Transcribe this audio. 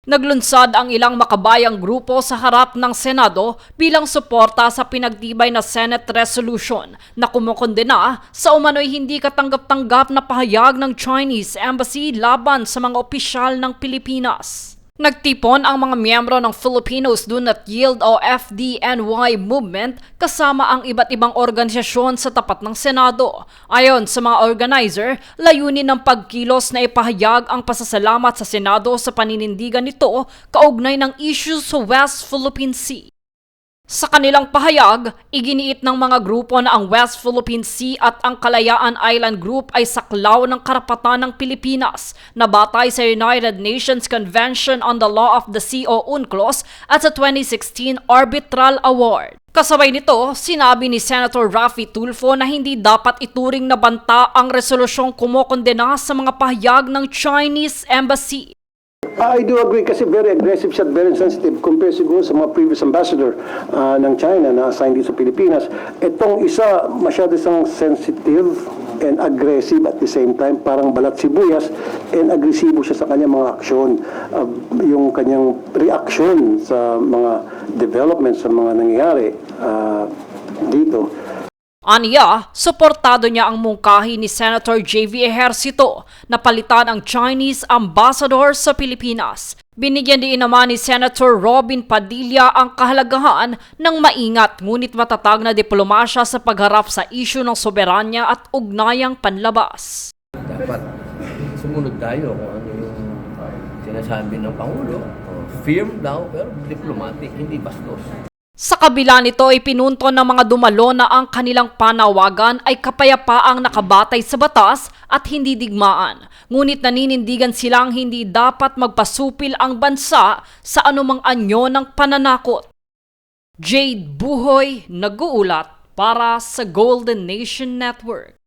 Naglunsad ang ilang makabayang grupo sa harap ng Senado bilang suporta sa pinagtibay na Senate resolution na kumukondena sa umano'y hindi katanggap-tanggap na pahayag ng Chinese Embassy laban sa mga opisyal ng Pilipinas. Nagtipon ang mga miyembro ng Filipinos Do Not Yield o FDNY movement kasama ang iba't ibang organisasyon sa tapat ng Senado. Ayon sa mga organizer, layunin ng pagkilos na ipahayag ang pasasalamat sa Senado sa paninindigan nito kaugnay ng issue sa West Philippine Sea. Sa kanilang pahayag, iginiit ng mga grupo na ang West Philippine Sea at ang Kalayaan Island Group ay saklaw ng karapatan ng Pilipinas na batay sa United Nations Convention on the Law of the Sea o UNCLOS at sa 2016 Arbitral Award. Kasabay nito, sinabi ni Senator Raffy Tulfo na hindi dapat ituring na banta ang resolusyong kumokondena sa mga pahayag ng Chinese Embassy. I do agree kasi very aggressive siya at very sensitive compared siguro sa mga previous ambassador ng China na assigned dito sa Pilipinas. Itong isa masyado siyang sensitive and aggressive at the same time, parang balat sibuyas and agresibo siya sa kanyang mga aksyon. Yung kanyang reaction sa mga developments, sa mga nangyayari dito. Aniya, suportado niya ang mungkahi ni Senator J.V. Ejercito na palitan ang Chinese ambassador sa Pilipinas. Binigyan din naman ni Senator Robin Padilla ang kahalagahan ng maingat ngunit matatag na diplomasya sa pagharap sa isyu ng soberanya at ugnayang panlabas. Dapat sumunod tayo kung ano yung sinasabi ng Pangulo. Firm daw pero diplomatic, hindi bastos. Sa kabila nito, ipinunto ng mga dumalo na ang kanilang panawagan ay kapayapaang nakabatay sa batas at hindi digmaan. Ngunit naninindigan silang hindi dapat magpasupil ang bansa sa anumang anyo ng pananakot. Jade Buhoy, nag-uulat para sa Golden Nation Network.